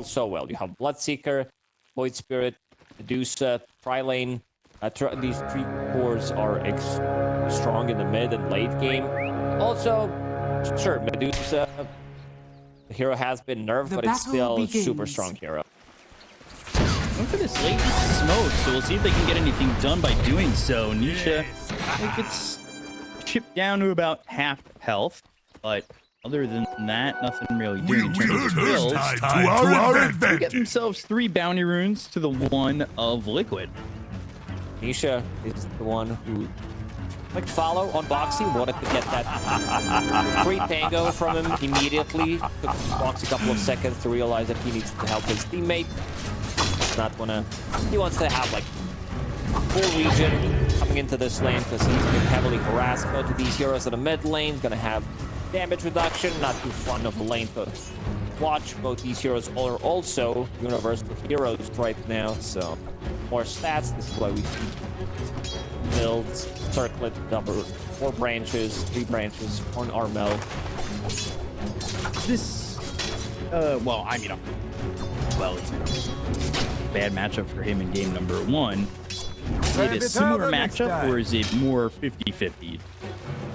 so well. You have Bloodseeker, Void Spirit, Medusa, Tri-Lane. These 3 cores are strong in the mid and late game. Also, sure, Medusa, the hero has been nerfed, but it's still a super strong hero. Going for this late smoke, so we'll see if they can get anything done by doing so. Nisha, I think it's chipped down to about half health, but other than that, nothing really doing in terms of kills. They get themselves 3 bounty runes to the 1 of Liquid. Nisha is the one who clicked follow on Boxy, wanted to get that free tango from him immediately. Took Boxy a couple of seconds to realize that he needs to help his teammate. He wants to have like full region coming into this lane because he's been heavily harassed. Both of these heroes in the mid lane gonna have damage reduction, not too fun of a lane to watch. Both these heroes are also universal heroes right now, so more stats. This is why we see builds, circlet, number 4 branches, 3 branches on Armel. This, well, I mean, well, it's bad matchup for him in game number 1. Is it a similar matchup, or is it more 50-50?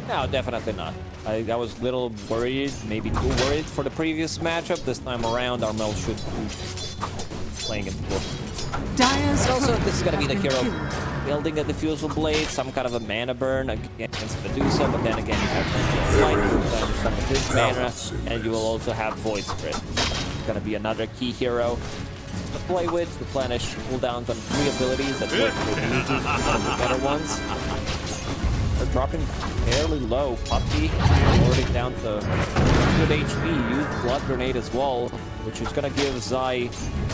No, definitely not. I was a little worried, maybe too worried for the previous matchup. This time around, Armel should be playing it good. Also, this is going to be the hero building a diffusal blade, some kind of a mana burn against Medusa, but then again, you have Light to some of his mana, and you will also have Void Spirit. It's going to be another key hero to play with, replenish cooldowns on 3 abilities that work with uses, one of the better ones. They're dropping fairly low. Puppy already down to good HP. Use Blood Grenade as well, which is gonna give Zai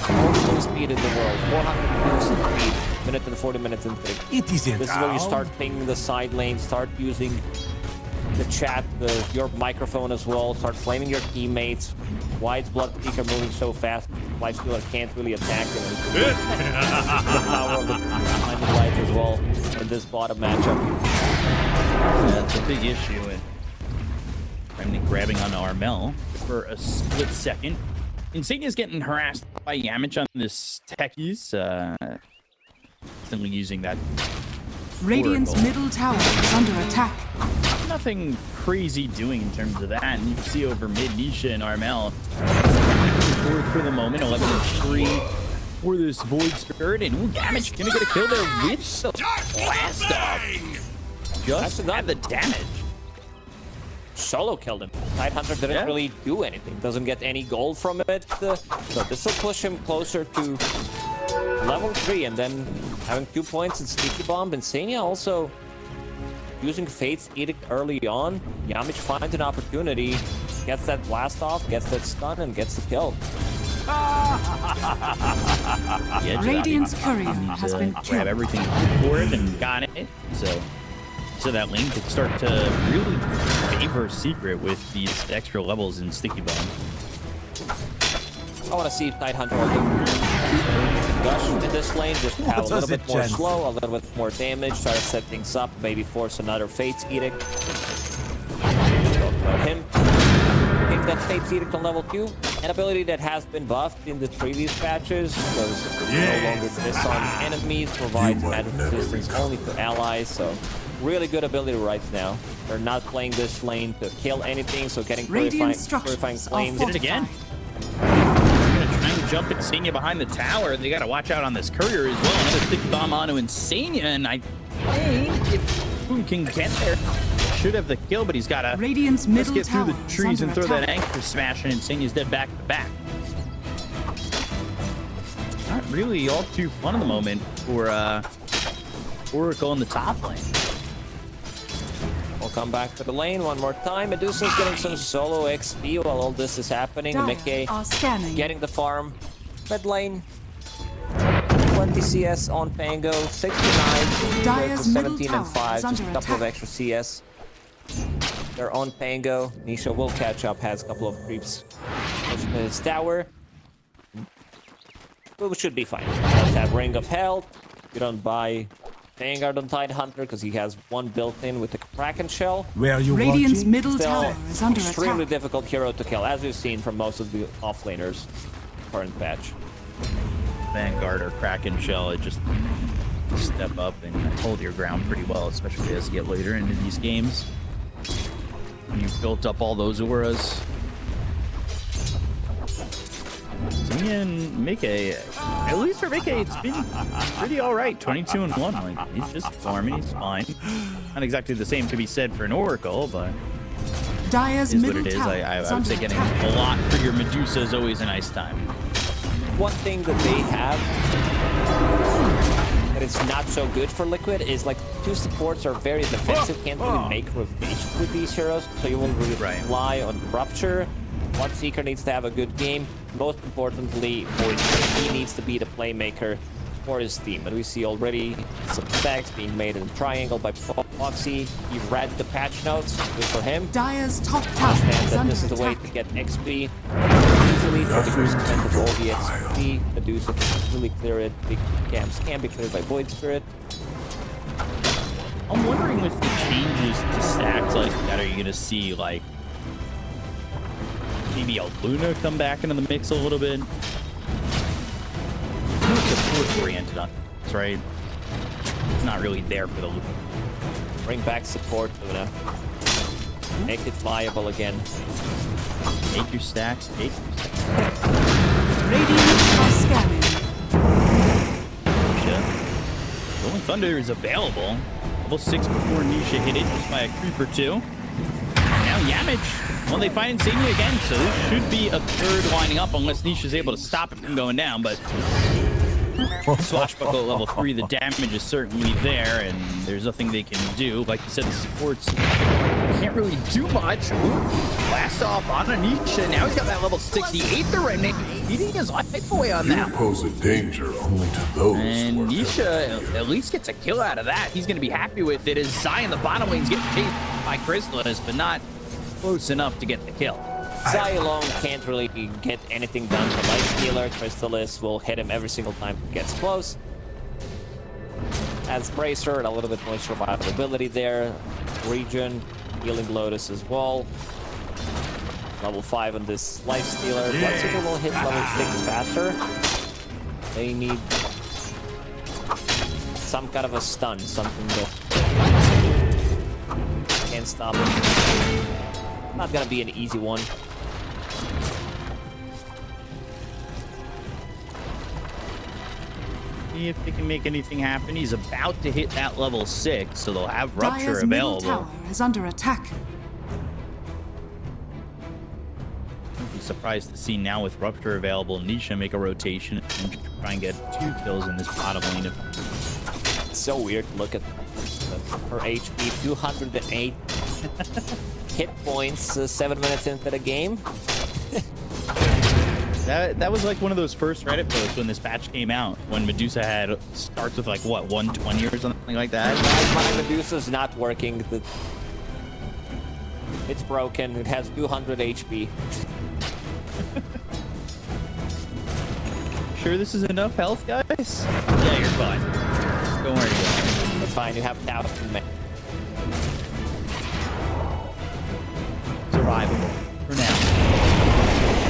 all the most speed in the world. 400 moves in speed, minute and 40 minutes in 3. This is where you start pinging the side lane, start using the chat, your microphone as well, start flaming your teammates. Why is Bloodseeker moving so fast? Lifestealer can't really attack him. The power of the blinding light as well in this bottom matchup. That's a big issue. And finally grabbing on Armel for a split second. Insignia's getting harassed by Yamich on this Techies. Instantly using that. Radiant's middle tower is under attack. Nothing crazy doing in terms of that. And you can see over mid, Nisha and Armel for the moment. 11-3 for this Void Spirit. And ooh, Yamich gonna get a kill there with the blast off. Just had the damage. Solo killed him. Tidehunter didn't really do anything. Doesn't get any gold from it. So this will push him closer to level 3, and then having 2 points in Sticky Bomb. And Senia also using Fate's Edict early on. Yamich finds an opportunity, gets that blast off, gets that stun, and gets the kill. Radiant's courier has been killed. Grab everything for it and got it. So that lane could start to really favor Secret with these extra levels in Sticky Bomb. I want to see Tidehunter gush in this lane, just have a little bit more slow, a little bit more damage, try to set things up, maybe force another Fate's Edict. Talk about him. Take that Fate's Edict on level 2, an ability that has been buffed in the previous patches, because no longer disarms enemies, provides magic resistance only to allies, so really good ability right now. They're not playing this lane to kill anything, so getting purifying flames. Did it again. Gonna try and jump Insania behind the tower. They gotta watch out on this courier as well. Another Sticky Bomb onto Insania, and I think if Pugna can get there, should have the kill, but he's gotta Radiant's middle get through the trees and throw attack. that anchor smash, and Insania's dead back to back. Not really all too fun at the moment for Oracle in the top lane. We'll come back to the lane one more time. Medusa's getting some solo XP while all this is happening. Mickey getting the farm. Mid lane. 20 CS on Pango. 69. 17 and 5. Just a couple of extra CS. They're on Pango. Nisha will catch up. Has a couple of creeps. His tower. But we should be fine. Does have Ring of Health. You don't buy Vanguard on Tidehunter because he has one built in with the Kraken Shell. Where are you Radiant's watching? middle Still tower is under extremely attack. difficult hero to kill, as we've seen from most of the offlaners. current patch. Vanguard or Kraken Shell, it just step up and hold your ground pretty well, especially as you get later into these games. When you've built up all those auras. So again, Mickey, at least for Mickey, it's been pretty alright. 22-1. Like, he's just farming, he's fine. Not exactly the same to be said for an Oracle, but Dire's it is what middle it is. tower I is would under say getting attack. a lot for your Medusa is always a nice time. One thing that they have that is not so good for Liquid is like two supports are very defensive, can't really make rotation with these heroes, so you won't really rely on Rupture. Bloodseeker needs to have a good game. Most importantly, he needs to be the playmaker for his team. And we see already some stacks being made in the triangle by Foxy. He read the patch notes. Good for him. Dire's top tower Understand is that under this is the way attack. to get XP easily. 30% of all the XP. Medusa can really clear it. Big camps can be cleared by Void Spirit. I'm wondering with the changes to stacks like that, are you going to see like maybe a Luna come back into the mix a little bit? Support oriented on this, right? It's not really there for the Luna. Bring back support, Luna. Make it viable again. Take your stacks, take your stacks. Radiant are scanning. Nisha. Rolling Thunder is available. Level 6 before Nisha hit it just by a creep or two. Now Yamich. Well, they find Insignia again, so this should be a third lining up unless Nisha's able to stop it from going down, but Swashbuckle at level 3, the damage is certainly there, and there's nothing they can do. Like you said, the supports can't really do much. Ooh, blast off on Nisha. Now he's got that level 68 threatening. Eating his life away on that. You pose a danger only to those And who are Nisha at least gets a kill out of that. He's going to be happy with it as Zion, the bottom lane's getting chased by Chrysalis, but not close enough to get the kill. Zai alone can't really get anything done for Lightstealer. Chrysalis will hit him every single time he gets close. As Bracer, and a little bit more survivability there. Region, Healing Lotus as well. Level 5 on this Lightstealer. Lightstealer will hit level 6 faster. They need some kind of a stun, something that can't stop him. Not gonna be an easy one. See if they can make anything happen. He's about to hit that level 6, so they'll have Rupture Dire's middle available. tower is under attack. I'd be surprised to see now with Rupture available, Nisha make a rotation and try and get 2 kills in this bottom lane. It's so weird to look at her HP, 208 hit points 7 minutes into the game. That was like one of those first Reddit posts when this patch came out, when Medusa had starts with like what, 120 or something like that. My Medusa's not working. It's broken. It has 200 HP. Sure this is enough health, guys? Yeah, you're fine. Don't worry about it. It's fine. You have 1,000 men. Survivable for now.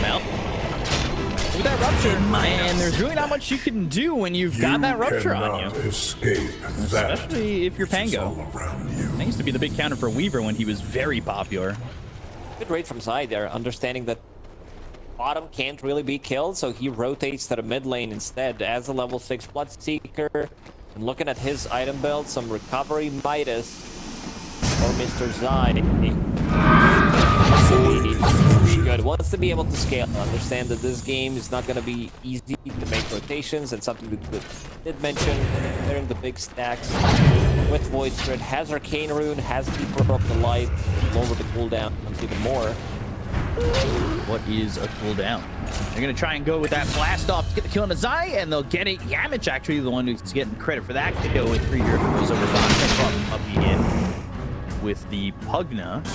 Mel. With that Rupture, man, there's really not much you can do when you've got that Rupture on you. escape that. Especially if you're which is Pango. all around you. That used to be the big counter for Weaver when he was very popular. Good rate from Zai there, understanding that bottom can't really be killed, so he rotates to the mid lane instead as a level 6 Bloodseeker. And looking at his item build, some Recovery Midas for Mr. Zai. Good. Wants to be able to scale. Understand that this game is not going to be easy to make rotations, and something that did mention clearing the big stacks with Void Spirit. Has Arcane Rune, has Keeper of the Light, lower the cooldown even more. What is a cooldown? They're going to try and go with that blast off to get the kill on the Zai, and they'll get it. Yamich actually the one who's getting credit for that kill with 3 heroes over bottom. Puppy in with the Pugna.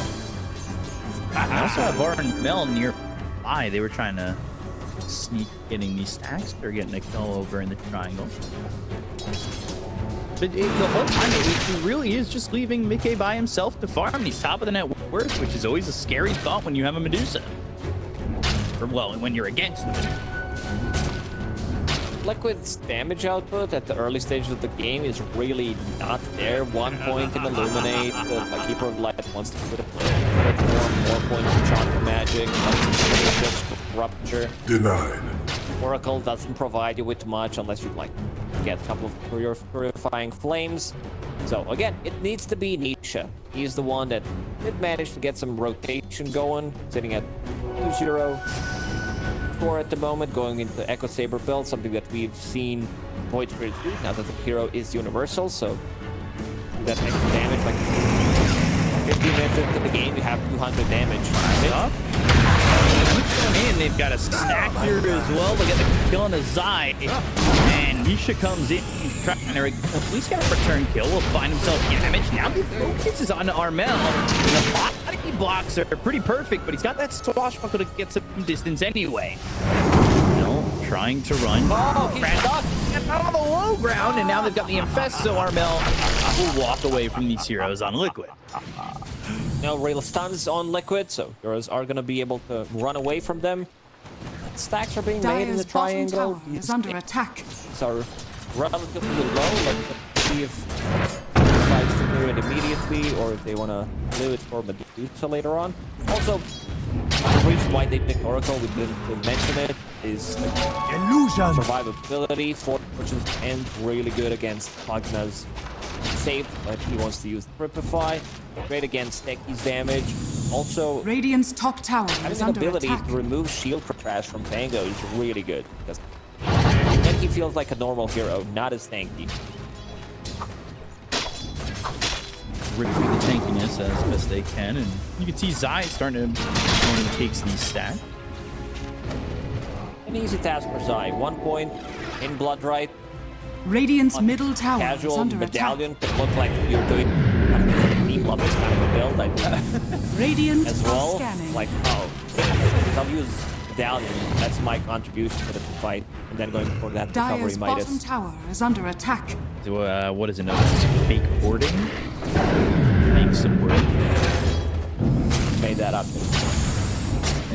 I also have Var and Mel nearby. They were trying to sneak getting these stacks. They're getting a kill over in the triangle. But the whole time, it really is just leaving Mickey by himself to farm. He's top of the net worth, which is always a scary thought when you have a Medusa. Or, well, when you're against the Medusa. Liquid's damage output at the early stages of the game is really not there. 1 point in Illuminate, the Keeper of Light wants to put a more points in Chakra Magic, just Rupture. Denied. Oracle doesn't provide you with much unless you like get a couple of purifying flames. So again, it needs to be Nisha. He's the one that did manage to get some rotation going, sitting at 2-0 score at the moment, going into Echo Saber build, something that we've seen Void Spirit do now that the hero is universal. So that extra damage, like 15 minutes into the game, you have 200 damage. In, they've got a stack here as well. They get the kill on the Zai, and Nisha comes in, trying to at least get a return kill. Will find himself damaged. Now the focus is on Armel. The body blocks are pretty perfect, but he's got that swashbuckle to get some distance anyway. Trying to run. Oh, he's stuck. Get out of the low ground, and now they've got the Infest, so Armel will walk away from these heroes on Liquid. No real stuns on Liquid, so heroes are going to be able to run away from them. Stacks are being made in the triangle. Is under attack. So relatively low. Let's see if decides to do it immediately or if they want to do it for Medusa later on. Also, the reason why they picked Oracle, we didn't mention it, is illusion survivability. Fortune's end really good against Pugna's save, but he wants to use Ripify. Great against Techies damage. Also, Radiant's top tower having is an under ability attack. to remove shield crash from Pango is really good, because then he feels like a normal hero, not as tanky. Rip through the tankiness as best they can, and you can see Zai starting to takes these stats. An easy task for Zai. 1 point in Bloodright. Radiant's middle tower is Casual under medallion could look like you're doing a team lovers kind of a build. I think Radiant as are well. scanning. Like, I'll use medallion. That's my contribution to the fight, and then going for that recovery Dire's bottom Midas. tower is under attack. So, what is it known as? Fake hoarding? Fake supporting? Made that up.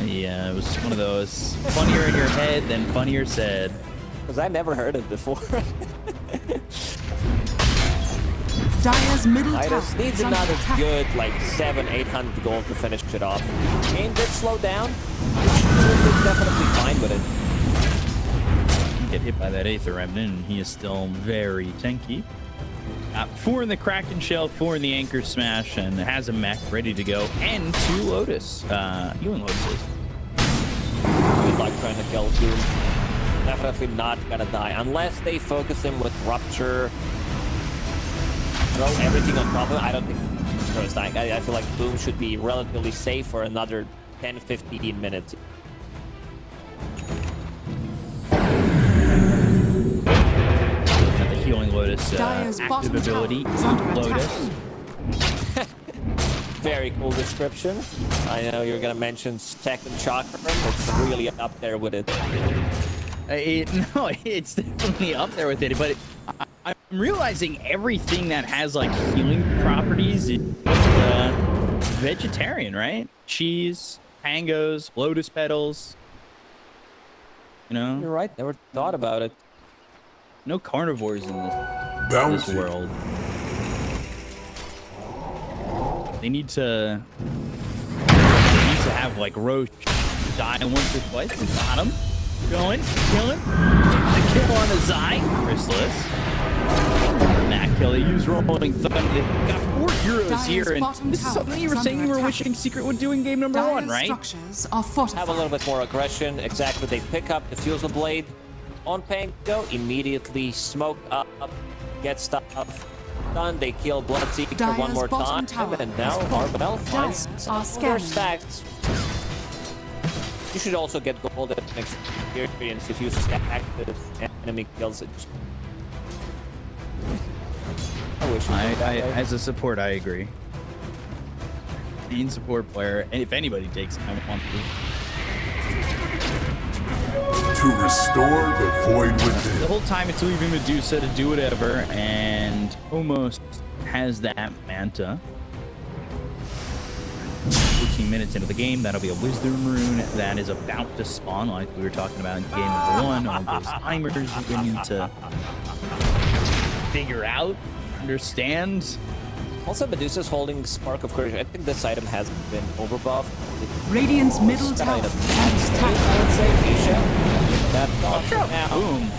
Yeah, it was one of those funnier in your head than funnier said. Because I never heard it before. Dire's middle tower Midas needs is under another attack. good, like, 700-800 gold to finish it off. Game did slow down. He's definitely fine with it. Get hit by that Aether Remnant, and he is still very tanky. 4 in the Kraken Shell, 4 in the Anchor Smash, and has a mech ready to go, and 2 Lotus, healing Lotuses. Good luck trying to kill Doom. Definitely not gonna die unless they focus him with Rupture. Throw everything on top of him. I don't think he's dying. I feel like Boom should be relatively safe for another 10-15 minutes. Got the healing Lotus Dire's active bottom ability. tower is under Lotus. Very cool description. I know you're gonna mention second chakra, but it's really up there with it. No, it's definitely up there with it, but I'm realizing everything that has like healing properties is vegetarian, right? Cheese, tangos, lotus petals. You know, You're right. Never thought about it. no carnivores in this Bouncy. world. They need to have like roast die once or twice and bottom. Going, killing. The kill on the Zai. Chrysalis. Mac Kelly, use rolling thunder. They've got 4 heroes Dire's here, and bottom this is tower something you were is saying you under were attack. wishing Secret would do in game number 1, Dire's right? structures are fortified. Have a little bit more aggression. Exactly. They pick up the Fusel Blade on Pango, immediately smoke up, get stuff done. They kill Bloodseeker Dire's one more bottom time, tower and now is Arbel Dire finds are some more scanning. stacks. You should also get gold experience if you stack the enemy kills it. I wish you I, did that way. as a support, I agree. Main support player, and if anybody takes it, I want to. To restore the void within. The whole time it's leaving Medusa to do whatever, and almost has that Manta. 14 minutes into the game. That'll be a Wisdom Rune that is about to spawn, like we were talking about in game number 1. All those timers you're going to need to figure out, understand. Also, Medusa's holding Spark of Courage. I think this item hasn't been overbuffed. Radiant's middle That tower item is I under attack. would say, Nisha. That's awesome now. Boom.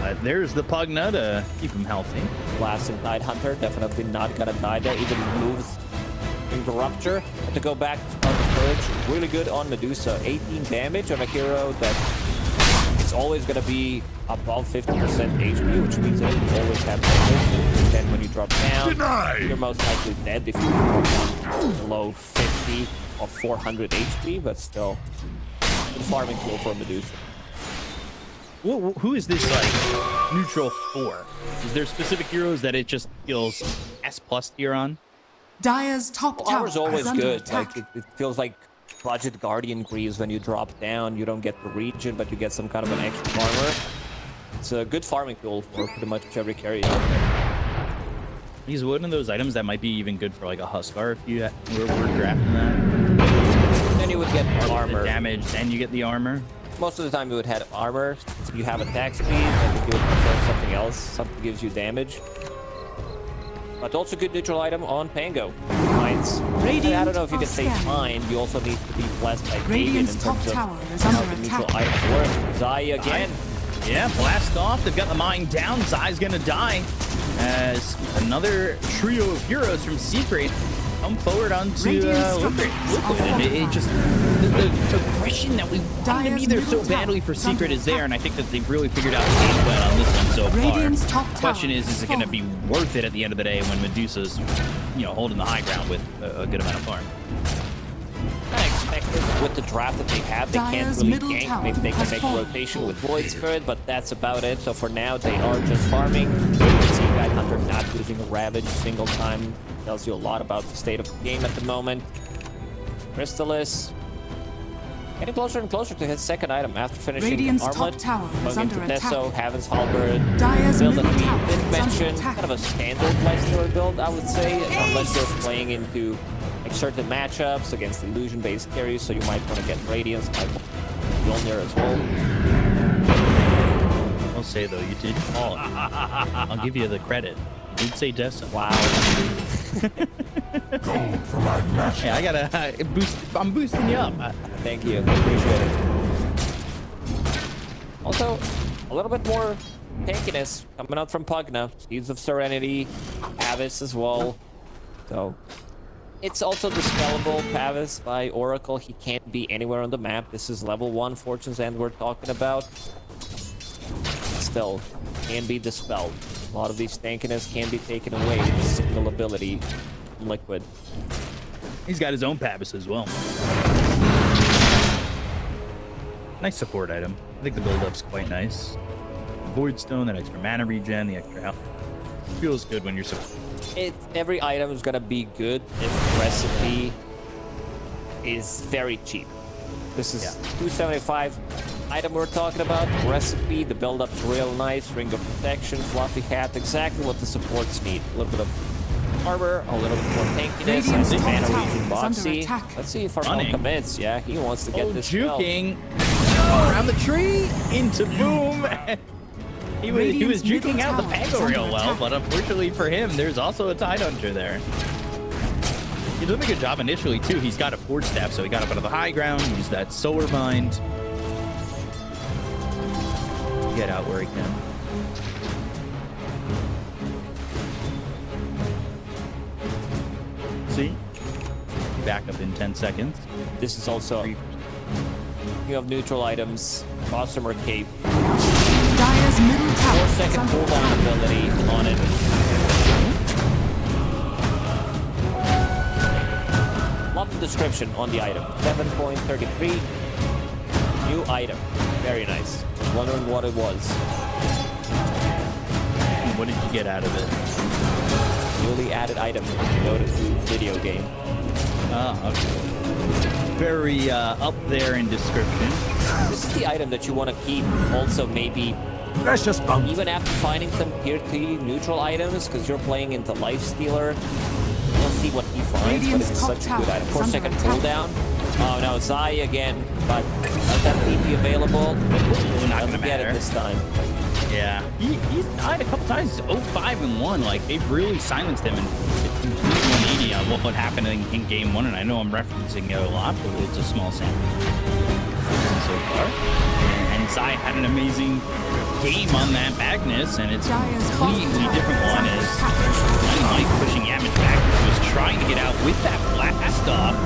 But there's the Pugna to keep him healthy. Blasting Night Hunter, definitely not gonna die there. Even moves into Rupture. But to go back to Spark of Courage, really good on Medusa. 18 damage on a hero that is always gonna be above 50% HP, which means that you always have damage. Then when you drop down, Denied. you're most likely dead if you drop down below 50 or 400 HP, but still, good farming tool for Medusa. Who is this like neutral for? Is there specific heroes that it just feels S+ tier on? Dire's top Well, tower ours always is under good. attack. Like it feels like Budget Guardian Greaves when you drop down. You don't get the region, but you get some kind of an extra armor. It's a good farming tool for pretty much every carry out there. He's one of those items that might be even good for like a Huskar if you were drafting that. Then you would get armor. The damage, then you get the armor. Most of the time you would have armor. If you have attack speed, then you would prefer something else. Something gives you damage. But also good neutral item on Pango. Mines. I don't know if you can say fine. You also need to be blessed by Kagan in Radiant's terms top of tower is how under the neutral attack. items work. Zai again. Yeah, blast off. They've got the mine down. Zai's gonna die as another trio of heroes from Secret come forward onto Liquid. And it just the aggression that we want to be there so badly for Secret is there, and I think that they've really figured out the game plan on this one so Radiant's far. top The question tower is it going to be worth it at the end of the day when Medusa's, holding the high ground with a good amount of farm? I expected with the draft that they have, they can't Dire's really middle gank. tower Maybe they can has make a fallen. rotation with Void Spirit, but that's about it. So for now, they are just farming. You can see Night Hunter not using a Ravage a single time. Tells you a lot about the state of the game at the moment. Crystallis getting closer and closer to his second item after finishing Radiant's Armlet. top tower is Going under into Deso, attack. Heaven's Halberd. Dire's Build that middle we tower did is under mention, attack. kind of a standard lifestealer build, I would say, unless you're playing into like certain matchups against illusion-based carries, so you might want to get Radiance by Mjolnir as well. I'll say though, you did call it. I'll give you the credit. You did say Dessa. Wow. Go for my match. Yeah, I gotta boost. I'm boosting you up. Thank you. Appreciate it. Also, a little bit more tankiness coming out from Pugna. Seeds of Serenity, Pavis as well. So, it's also dispellable. Pavis by Oracle. He can't be anywhere on the map. This is level 1 Fortune's End we're talking about. Still, can be dispelled. A lot of these tankiness can be taken away with the single ability from Liquid. He's got his own Pavis as well. Nice support item. I think the build-up's quite nice. Void Stone, that extra mana regen, the extra health. Feels good when you're support. Every item is gonna be good if the recipe is very cheap. This is 275 item we're talking about. Recipe, the build-up's real nice. Ring of Protection, Fluffy Hat, exactly what the supports need. A little bit of armor, a little bit more tankiness, Radiant's and top mana tower region is under boxy. attack. Let's see if our Running. commits. Yeah, he wants to get this spell. Juking around the tree into boom. He was Radiant's juking middle out the tower is Pango real under well, attack. but unfortunately for him, there's also a Tide Hunter there. He did a good job initially too. He's got a Forge Staff, so he got up out of the high ground, used that Solar Bind. Get out where he can. See? Back up in 10 seconds. This is also, you have neutral items, Gossamer Cape, Dire's middle tower 4 is second under cooldown attack. ability on it. Love the description on the item. 7.33. New item. Very nice. Wondering what it was. What did you get out of it? Newly added item. Dota2 video game. Ah, okay. Very up there in description. This is the item that you want to keep. Also, maybe Precious bounty. even after finding some tier 3 neutral items, because you're playing into Lifestealer, you'll see what he finds, but it's such a good item. 4-second cooldown. Oh no, Zai again, but does that DP available? Not gonna Doesn't get it matter this time. Yeah, he's died a couple times. 0-5-1. Like, they've really silenced him, and it's completely 180 on what happened in game 1. And I know I'm referencing it a lot, but it's a small sample so far. And Zai had an amazing game on that Magnus, and it's a completely different one. Is Mike pushing Yamage back, who was trying to get out with that blast off.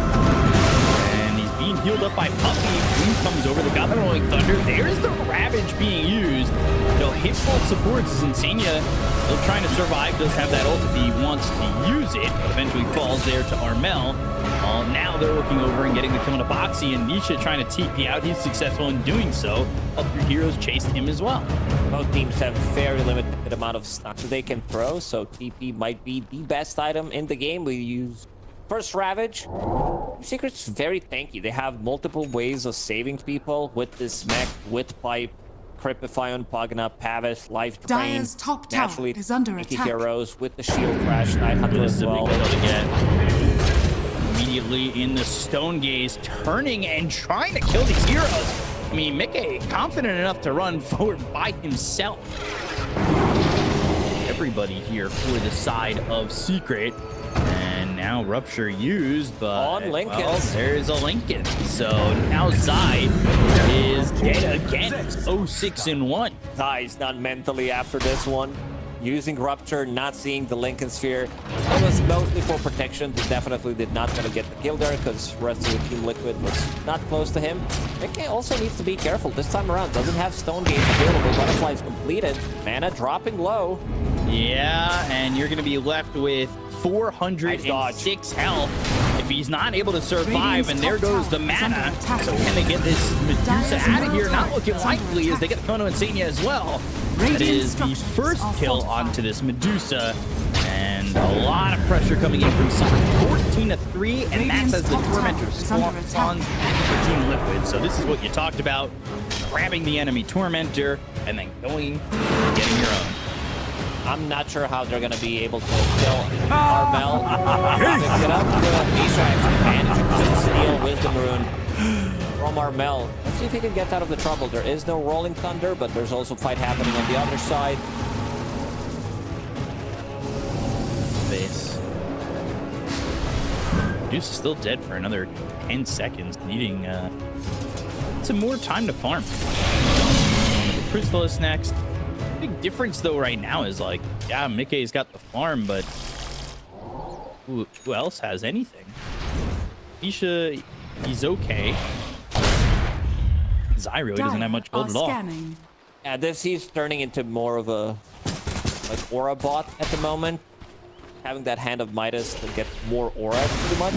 And he's being healed up by Puppy. Boom comes over. They got the Rolling Thunder. There's the Ravage being used. No hitful supports as Insania still trying to survive. Does have that ult if he wants to use it, but eventually falls there to Armel. Now they're looking over and getting the kill on a Boxy, and Nisha trying to TP out. He's successful in doing so. All three heroes chased him as well. Both teams have very limited amount of stuff they can throw, so TP might be the best item in the game. We use first Ravage. Secret's very tanky. They have multiple ways of saving people with this mech, with Pipe, Cripify on Pugna, Pavis, Life Drain. Dire's top tower is under attack. Heroes with the Shield Crash, 900 as well. Immediately in the Stone Gaze, turning and trying to kill these heroes. I mean, Mickey confident enough to run forward by himself. Everybody here for the side of Secret. And now Rupture used, but on Lincoln. Well, there's a Lincoln. So now Zai is dead again. 0-6-1. Zai's not mentally after this one. Using Rupture, not seeing the Lincoln Sphere. It was mostly for protection. They definitely did not gonna get the kill there because the rest of the Team Liquid was not close to him. Mickey also needs to be careful this time around. Doesn't have Stone Gate available. Butterfly's completed. Mana dropping low. Yeah, and you're gonna be left with 406 health if he's not able to survive, and there goes the mana. So can they get this Medusa out of here? Not looking likely as they get the Kono Insania as well. That is the first kill onto this Medusa, and a lot of pressure coming in from Secret. 14-3, and that's as the Tormentor spawns for Team Liquid. So this is what you talked about, grabbing the enemy Tormentor and then going and getting your own. I'm not sure how they're going to be able to kill Armel. Pick it up. Nisha actually managed to steal Wisdom Rune from Armel. Let's see if he can get out of the trouble. There is no Rolling Thunder, but there's also fight happening on the other side. Base. Deuce is still dead for another 10 seconds, needing some more time to farm. Crystallis next. Big difference though right now is like, yeah, Mickey's got the farm, but who else has anything? Nisha, he's okay. Zai really doesn't have much gold at all. Yeah, he's turning into more of a like aura bot at the moment. Having that Hand of Midas to get more aura pretty much.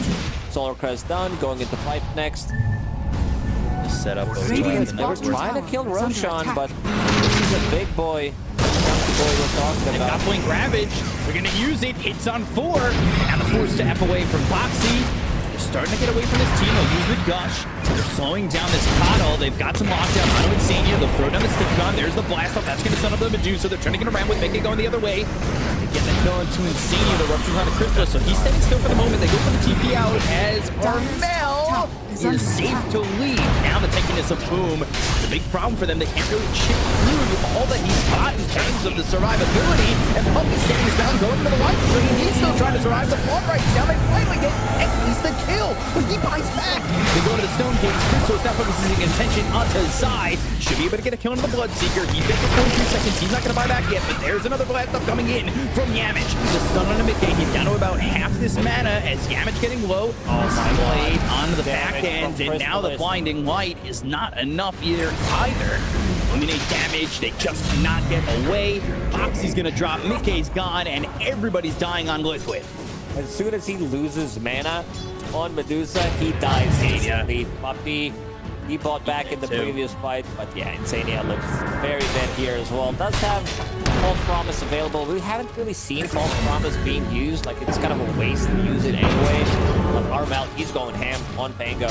Solar Crest done, going into fight next. Set up they were trying to kill Roshan, but this is a big boy. We're talking about. Got Blink Ravage. We're gonna use it. Hits on 4. And the force to F away from Boxy. They're starting to get away from this team. They'll use the Gush. They're slowing down this Coddle. They've got some lockdown. Auto Insania. They'll throw down the Stick Gun. There's the blast off. That's gonna stun up the Medusa. They're trying to get around with Mickey going the other way. They get the kill into Insania. The Rupture's on the Crystal. So he's standing still for the moment. They go for the TP out as Armel is safe to leave. Now the tankiness of Boom. It's a big problem for them. They can't really chip through all that he's got in terms of the survivability. And Puppy's getting his down, going for the one. So he's still trying to survive. The ball right now. They finally get at least a kill. But he bites back. They go to the Stone Gates. Crystal's now focusing attention onto Zai. Should be able to get a kill into the Bloodseeker. He's been for 43 seconds. He's not going to buy back yet. But there's another blast up coming in from Yamage. The stun on Mickey. He's down to about half this mana as Yamage getting low. Blade onto the back end, and now the blinding light is not enough either. Eliminate damage, they just cannot get away. Boxy's gonna drop, Mickey's gone, and everybody's dying on Liquid. As soon as he loses mana on Medusa, he dies instantly. Puppy, he bought back in the previous fight, but yeah, Insania looks very dead here as well. Does have False Promise available. We haven't really seen False Promise being used. Like, it's kind of a waste to use it anyway. But Armel, he's going ham on Pango.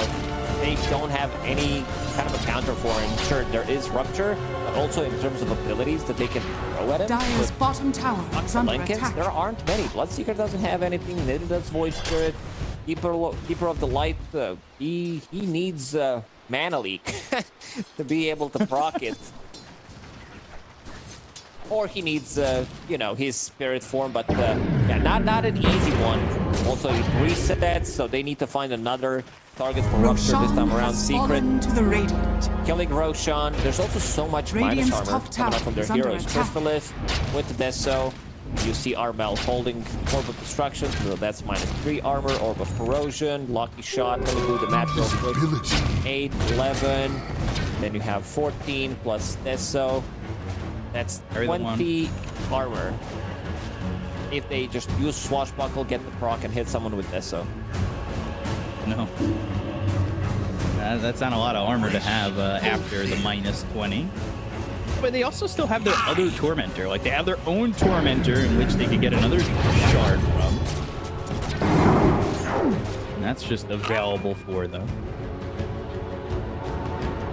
they don't have any kind of a counter for him. Sure, there is Rupture, but also in terms of abilities that they can throw at him. Dire's bottom tower is under Lincolns, attack. there aren't many. Bloodseeker doesn't have anything. Neither does Void Spirit. Keeper of the Light, he needs Mana Leak to be able to proc it. Or he needs, you know, his Spirit form, but yeah, not an easy one. Also, it resets, so they need to find another target for Rupture this time around. Secret. To the Radiant. Killing Roshan. There's also so much Radiant's minus armor top coming up tower from their is under heroes. attack. Crystalith with Deso. You see Armel holding Orb of Destruction, so that's -3 armor. Orb of Corrosion, Lucky Shot. Let me do the math real quick. 8, 11. Then you have 14 plus Deso. That's 20 armor. If they just use Swashbuckle, get the proc, and hit someone with Deso. No. That's not a lot of armor to have after the -20. But they also still have their other Tormentor. Like, they have their own Tormentor in which they could get another shard from. And that's just available for them.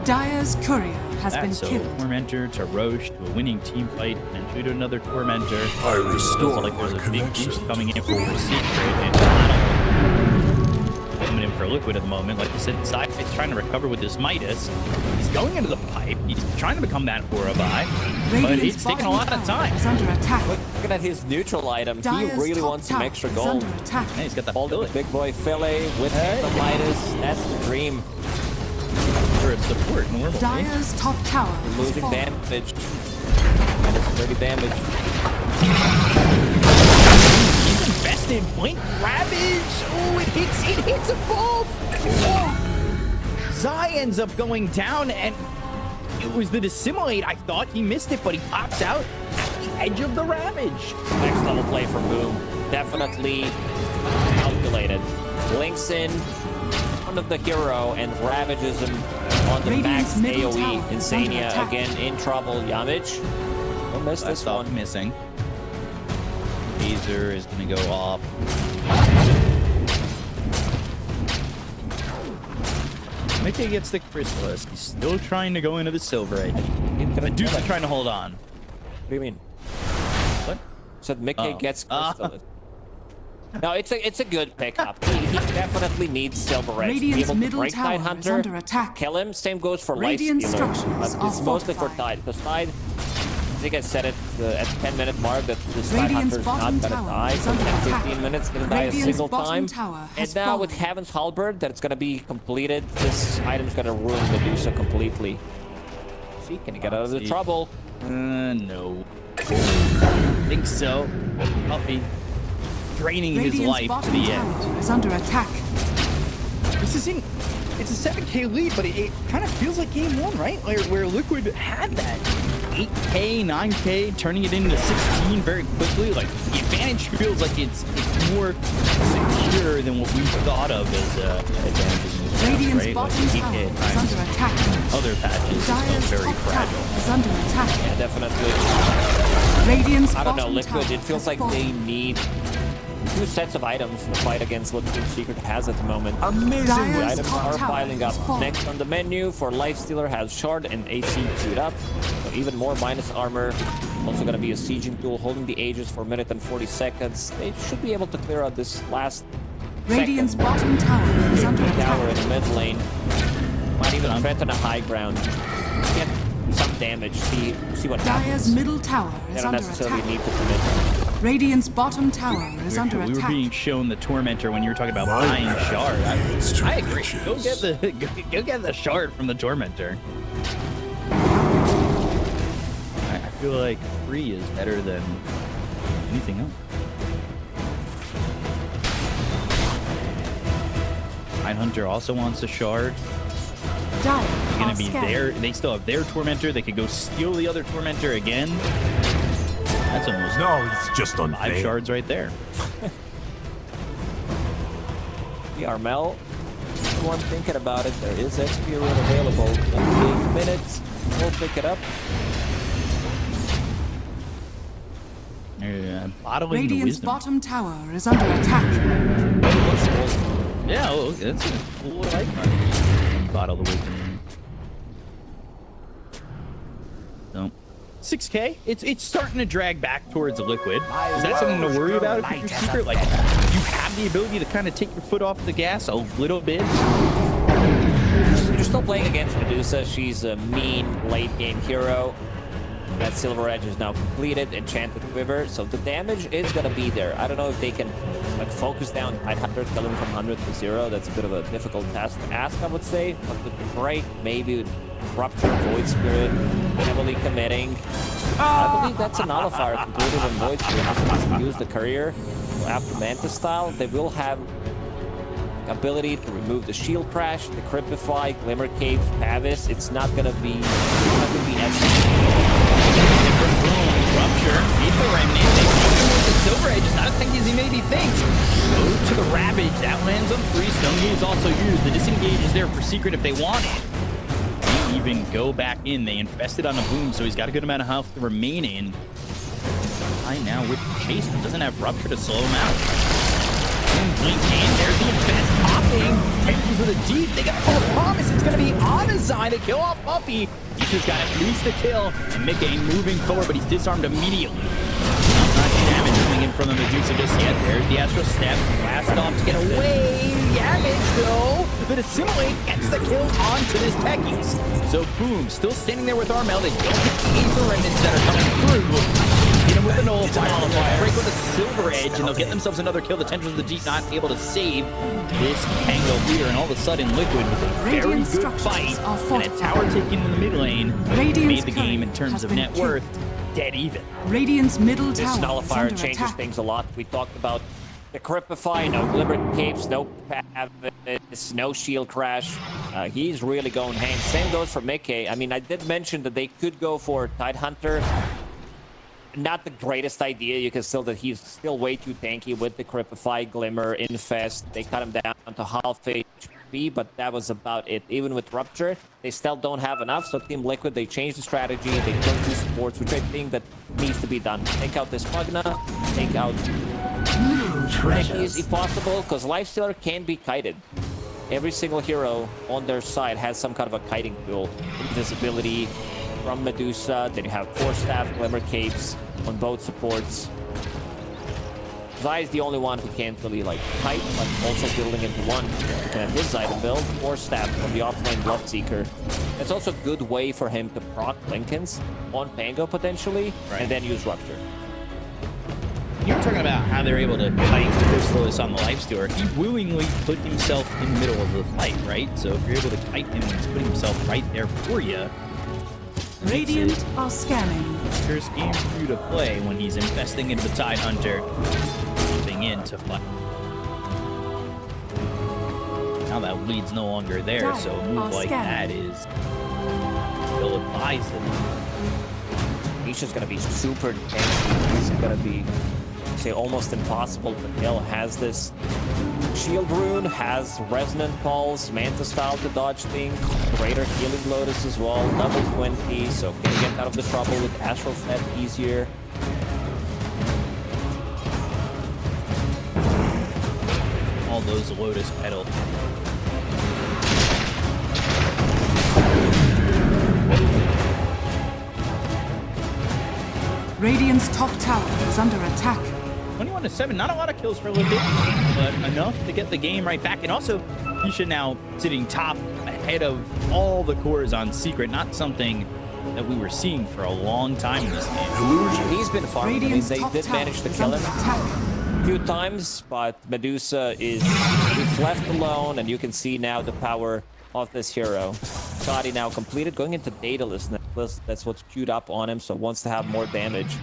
Dire's courier has been So killed. Tormentor to Roche to a winning team fight and shoot another Tormentor. I restore Looks like there's my a big connection. boost coming in for Secret and coming in for Liquid at the moment. Like I said, Sci-Fi's trying to recover with this Midas. He's going into the pipe. He's trying to become that Orobai, but it's taking a lot of time. Is under attack. Looking at his neutral item, he Dire's really top wants some tower extra is gold. under attack. And he's got the Holding the big boy Philly with the Midas. That's the dream. for its support normally. Dire's top tower is Losing fallen. damage. And it's 30 damage. He's invested. Blink Ravage. Oh, it hits a both. Oh. Zai ends up going down, and it was the Dissimulate. I thought he missed it, but he pops out at the edge of the Ravage. Next level play for Boom. Definitely calculated. Links in front of the hero and ravages him on the Radiant's max middle AoE. tower is under Insania attack. again in trouble. Yamich. Don't miss That's this one. missing. Laser is going to go off. Mickey gets the Chrysalis. He's still trying to go into the Silver Edge. Medusa trying to hold on. What do you mean? What? Said Mickey Oh. gets Crystal. No, it's a good pickup. He definitely needs Silver Edge to be Radiant's able to middle break tower Tide is Hunter, under attack. kill him. Same goes for Radiant Life Stealer. structures But are it's mostly for fortified. Tide. Because Tide, I think I said it at the 10-minute mark that this Tide Radiant's Hunter is bottom not gonna tower die is for under 10-15 attack. minutes. Gonna die a Radiant's single bottom time. tower has And now with fallen. Heaven's Halberd, that it's gonna be completed. This item's gonna ruin Medusa completely. See, can he get out of the trouble? No. Think so. Puppy. Draining his Radiant's life to bottom the end. tower is under attack. This isn't. It's a 7K lead, but it kind of feels like game one, right? Where Liquid had that 8K, 9K, turning it into 16 very quickly. Like, the advantage feels like it's more secure than what we thought of as advantages in this match, Radiant's right? Like, bottom 8K tower at is times. under attack. Other patches just felt Dire's very top fragile. tower is under attack. Yeah, definitely. Radiant's I don't know, bottom Liquid, tower it feels has like fallen. they need 2 sets of items to fight against what Team Secret has at the moment. Amazing. The Dire's items top are tower piling up. has fallen. Next on the menu for Lifestealer has Shard and AC queued up. So even more minus armor. Also going to be a sieging tool holding the Aegis for a minute and 40 seconds. They should be able to clear out this last Radiant's second. bottom tower is under Tower in attack. the mid lane. Might even threaten a high ground. Get some damage. See what Dire's happens. middle tower They is don't under necessarily attack. need to commit. Radiant's bottom tower is under We were attack. being shown the Tormentor when you were talking about My buying Shard. I agree. riches. Go get the Shard from the Tormentor. I feel like free is better than anything else. Hunter also wants a Shard. Dire They're gonna are be scanning. there. They still have their Tormentor. They could go steal the other Tormentor again. That's almost No, it's just 5 unfair. shards right there. The Armel, one thinking about it, there is XP rune available. 28 minutes, we'll pick it up. Bottling the Radiant's wisdom. bottom tower is under attack. Yeah, that's a cool like. bottle of wisdom. So, 6K. It's starting to drag back towards Liquid. Is that something to worry about if you're Secret? Like, you have the ability to kind of take your foot off the gas a little bit. You're still playing against Medusa. She's a mean late game hero. That Silver Edge is now completed, Enchanted Quiver, so the damage is gonna be there. I don't know if they can like focus down 900, kill him from 100 to 0. That's a bit of a difficult task to ask, I would say. But with the break, maybe with Rupture, Void Spirit, heavily committing. I believe that's a nullifier completed on Void Spirit. Just needs to use the Courier. So after Manta style, they will have ability to remove the Shield Crash, the Cryptify, Glimmer Cape, Pavis. It's not gonna be as Rupture, beat the Remnant, they keep him with the Silver Edge. It's not as tanky as he maybe thinks. Go to the Ravage, that lands on 3. Stone Gate is also used. The disengage is there for Secret if they want it. They even go back in. They infested on a boom, so he's got a good amount of health to remain in. High now with Chase, but doesn't have Rupture to slow him out. Blink in, there's the infest popping. Techies with a deep, they got a false promise. It's gonna be on his side to kill off Puppy. Nisha's got at least a kill, and Mickey moving forward, but he's disarmed immediately. Not much damage coming in from the Medusa just yet. There's the Astral Step, blast off to get away. Damage though, but Assimilate gets the kill onto this Techies. So boom, still standing there with Armel. They don't get the Aether Remnants that are coming through. Hit him with a nullifier, break with a Silver Edge, and they'll get themselves another kill. The Tendrils of the Deep not able to save this Pangoleir, and all of a sudden Liquid with a very good fight and a tower taken in the mid lane made the game in terms of net worth dead even. Radiant's middle This tower nullifier is under changes attack. things a lot. We talked about the Cryptify, no Glimmer Capes, no Pavis, no Shield Crash. He's really going ham. Same goes for Mickey. I mean, I did mention that they could go for Tidehunter. Not the greatest idea. You can still that he's still way too tanky with the Cryptify, Glimmer, Infest. They cut him down to half HP, but that was about it. Even with Rupture, they still don't have enough. So Team Liquid, they changed the strategy. They took two supports, which I think that needs to be done. Take out this Pugna, take out Techies if possible, because Lifestealer can be kited. Every single hero on their side has some kind of a kiting tool. Invisibility from Medusa, then you have Force Staff, Glimmer Capes on both supports. Zai is the only one who can't really like kite, but also building into one. You can have his item build, Force Staff from the offlane Bloodseeker. It's also a good way for him to proc Lincolns on Pango potentially, and then use Rupture. You were talking about how they're able to kite Chrysalis on the Lifestealer. He willingly put himself in the middle of the fight, right? So if you're able to kite him, he's putting himself right there for you. Radiant are scanning. First game for you to play when he's investing into the Tidehunter, moving in to fight. Now that lead's no longer there, so a move like that is ill-advised. Nisha's gonna be super tanky. He's gonna be, say, almost impossible to kill. Has this Shield Rune, has Resonant Pulse, Manta style to dodge things, Greater Healing Lotus as well, level 20, so can get out of the trouble with Astral Step easier. All those Lotus Petal. Radiant's top tower is under attack. 21-7, not a lot of kills for Liquid, but enough to get the game right back. And also, Nisha now sitting top ahead of all the cores on Secret, not something that we were seeing for a long time in this game. He's been farming. I mean, they did manage to kill him a few times, but Medusa is left alone, and you can see now the power of this hero. Shoddy now completed, going into Daedalus. That's what's queued up on him, so wants to have more damage.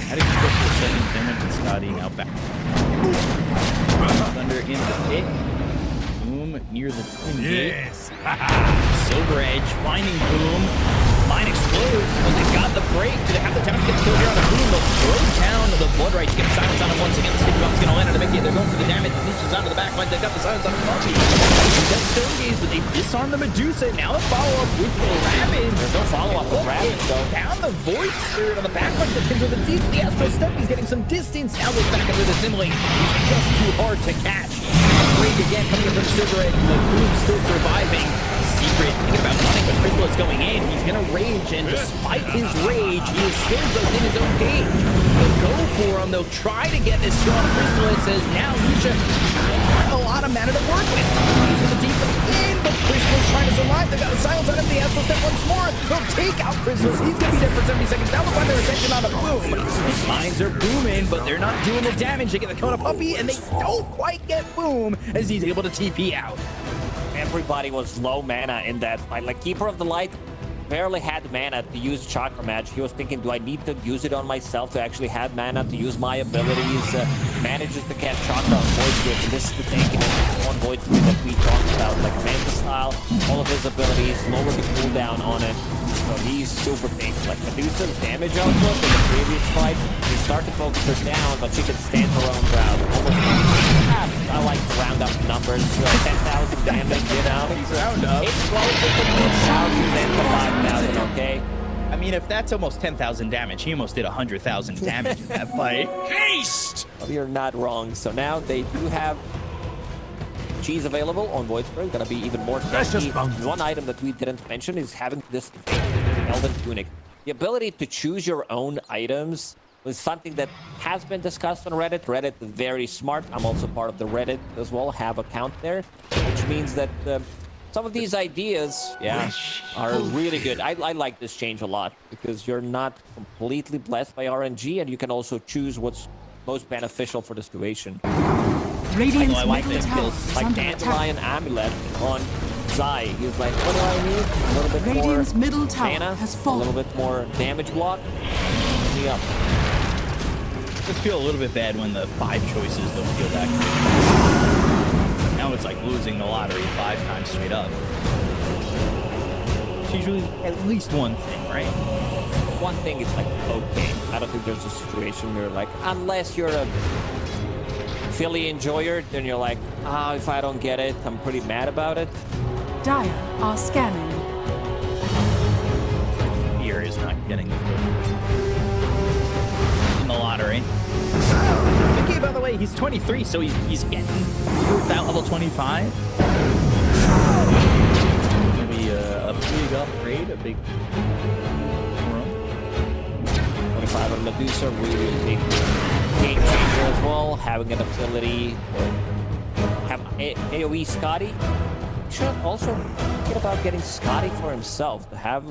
How did you go for a second damage to Scotty now back? Thunder in the pit. Boom near the twin gate. Silver Edge finding Boom. Mine explodes, but they've got the break. Do they have the time to get the kill here on the Boom? They'll throw down the Blood Right to get silence on him once again. The sticky bomb's gonna land on the Mickey. They're going for the damage. Nisha's onto the back line. They've got the silence on the Puppy. They've got Stone Gaze, but they disarm the Medusa. Now a follow-up with the Ravage. There's no follow-up with Ravage, though. Down the Void Spirit on the back line. The Kindred of the Deep. The Astral Step. He's getting some distance. Now goes back into the Assimilate. He's just too hard to catch. Drake again coming in from the silver edge. Boom still surviving. Secret thinking about running, but Crystal is going in. He's gonna rage, and despite his rage, he is still within his own cage. They'll go for him. They'll try to get this kill on Crystal. It says now Nisha a lot of mana to work with. Using the deep in, but Crystal's trying to survive. They got a silence on him. The Astral Step once more. They'll take out Crystals. He's gonna be there for 70 seconds. That was why their attention on a boom. His mines are booming, but they're not doing the damage. They get the Kona Puppy, and they don't quite get boom as he's able to TP out. Everybody was low mana in that fight. Like, Keeper of the Light barely had mana to use Chakra Magic. He was thinking, do I need to use it on myself to actually have mana to use my abilities? Manages to get Chakra on Void Spirit, and this is the thing, on Void Spirit that we talked about, like Manta Style, all of his abilities, lower the cooldown on it. So he's super big. Like, Medusa's damage output in the previous fight, he started to focus her down, but she can stand her own ground. Almost I like to round up the numbers. 10,000 damage, you know? Round up. It's closer to 10,000 than to 5,000, okay? I mean, if that's almost 10,000 damage, he almost did 100,000 damage in that fight. Haste! Well, you're not wrong. So now they do have cheese available on Void Spirit. Gonna be even more tasty. One item that we didn't mention is having this Elven Tunic. The ability to choose your own items was something that has been discussed on Reddit. Reddit is very smart. I'm also part of the Reddit as well, have account there, which means that some of these ideas, are really good. I like this change a lot because you're not completely blessed by RNG, and you can also choose what's most beneficial for the situation. Radiant's I like middle this. tower is Like under Dandelion attack. Amulet on Zai. He's like, what do I need? A little bit Radiant's more middle tower mana, has a fallen. little bit more damage block. Me up. Just feel a little bit bad when the 5 choices don't feel that good. Now it's like losing the lottery 5 times straight up. It's usually at least one thing, right? One thing is like, okay, I don't think there's a situation where like, unless you're a Philly enjoyer, then you're like, if I don't get it, I'm pretty mad about it. Dire are scanning. Fear is not getting the in the lottery. Mickey, by the way, he's 23, so he's getting that level 25. Maybe a big upgrade, a big 25 on Medusa, really big game changer as well. Having an ability to have AoE Scotty. Should also think about getting Scotty for himself to have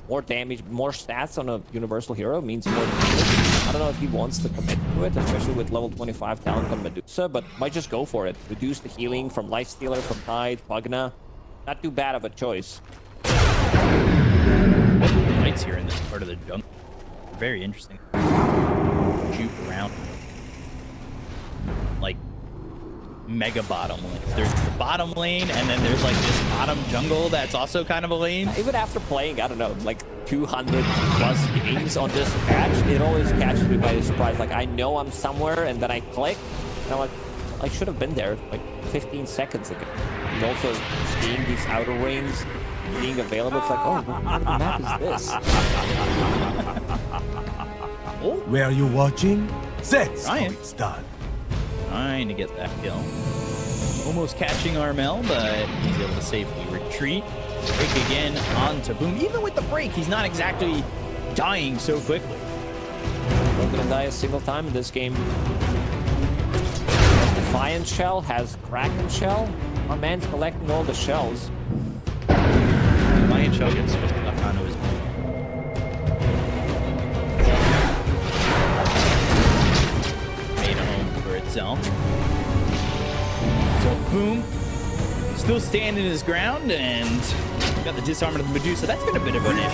more damage, more stats on a universal hero means more damage. I don't know if he wants to commit to it, especially with level 25 talent on Medusa, but might just go for it. Reduce the healing from Lifestealer, from Tide, Pugna. Not too bad of a choice. lights here in this part of the jungle. Very interesting. Juke around. Like mega bottom lanes. There's the bottom lane, and then there's like this bottom jungle that's also kind of a lane. Even after playing, I don't know, like 200 plus games on this patch, it always catches me by surprise. Like, I know I'm somewhere, and then I click, and I'm like, I should have been there like 15 seconds ago. And also seeing these outer rings being available, it's like, oh, what map is this? Oh, Where are you watching? That's how Ryan. it's done. trying to get that kill. Almost catching Armel, but he's able to safely retreat. Break again onto Boom. Even with the break, he's not exactly dying so quickly. Not gonna die a single time in this game. Defiant Shell has Kraken Shell. Our man's collecting all the shells. Defiant Shell gets stuck onto his made a home for itself. So Boom still standing his ground and got the disarmament of the Medusa. That's been a bit of an issue.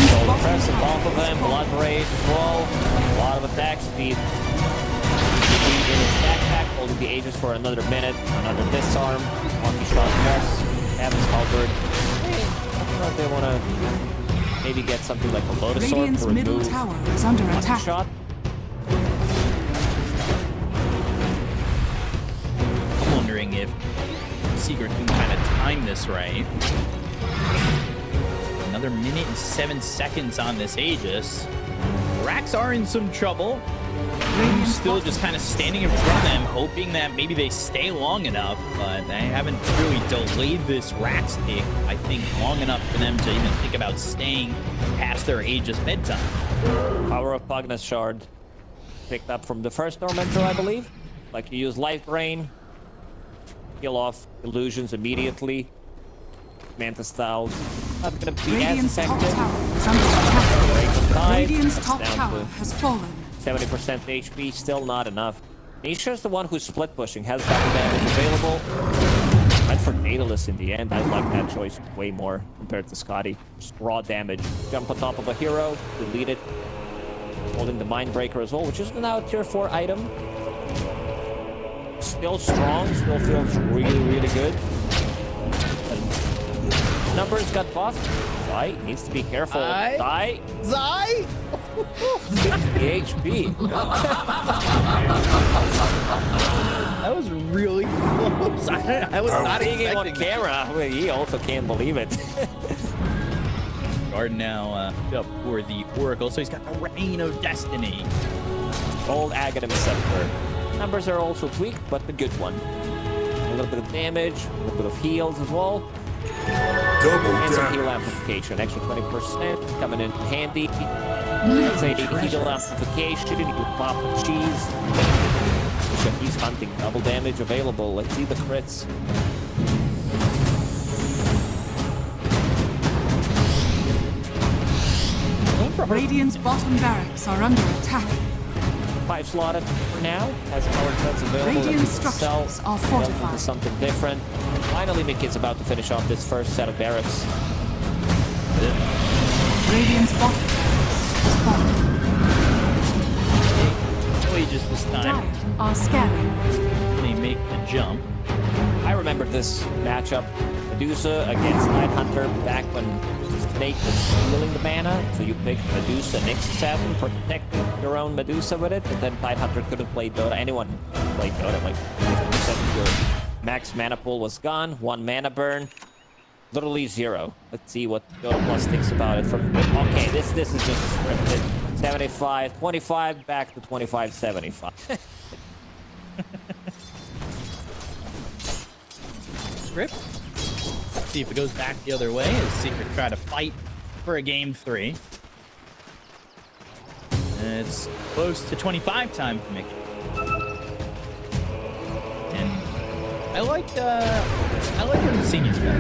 Shoulder press on top of him, blood rage as well. A lot of attack speed. In his backpack, holding the Aegis for another minute. Another disarm. Monkey shot press. Heaven's halberd. Hey, I don't know if they want to maybe get something like a Lotus Sword Radiant's to middle remove tower is under Monkey attack. shot. I'm wondering if Secret can kind of time this right. Another another minute and 7 seconds on this Aegis. Rax are in some trouble. Still just kind of standing in front of them, hoping that maybe they stay long enough, but they haven't really delayed this Rax pick, I think, long enough for them to even think about staying past their Aegis bedtime. Power of Pugna's shard. Picked up from the first Tormentor, I believe. Like, you use Life Drain, kill off illusions immediately. Manta Styles not gonna be Radiant's as top effective. tower is under attack. Radiant's top Down tower to has fallen. 70% HP, still not enough. Nisha's the one who's split pushing, has double damage available. Went for Daedalus in the end. I like that choice way more compared to Scotty. Just raw damage. Jump on top of a hero, delete it. Holding the Mindbreaker as well, which is now a tier 4 item. Still strong, still feels really, really good. Numbers got buffed. Zai needs to be careful. Zai. 60 HP. That was really close. I was not Seeing on expecting camera, well, he also can't believe it. Guard now up for the Oracle, so he's got the Reign of Destiny. Old Aghanim Scepter. Numbers are also tweaked, but the good one. A little bit of damage, a little bit of heals as well. And some heal amplification, extra 20% coming in handy. Let's say heal amplification, you can pop the cheese. He's hunting double damage available. Let's see the crits. Radiant's bottom barracks are under attack. 5 slotted for now, has power sets available. Radiant structures are fortified. Into something different. Finally, Mickey's about to finish off this first set of barracks. Radiant's bottom barracks is falling. Aegis this time. Dire are scanning. They make the jump. I remember this matchup, Medusa against Night Hunter, back when Snake was stealing the mana, so you pick Medusa next 7, protecting your own Medusa with it, and then Night Hunter couldn't play Dota. Anyone played Dota, like 50% of your max mana pool was gone, 1 mana burn, literally 0. Let's see what Dota Plus thinks about it. From okay, this is just scripted. 75, 25, back to 25, 75. Script. See if it goes back the other way as Secret try to fight for a game 3. And it's close to 25 time for Mickey. And I like when the seniors go.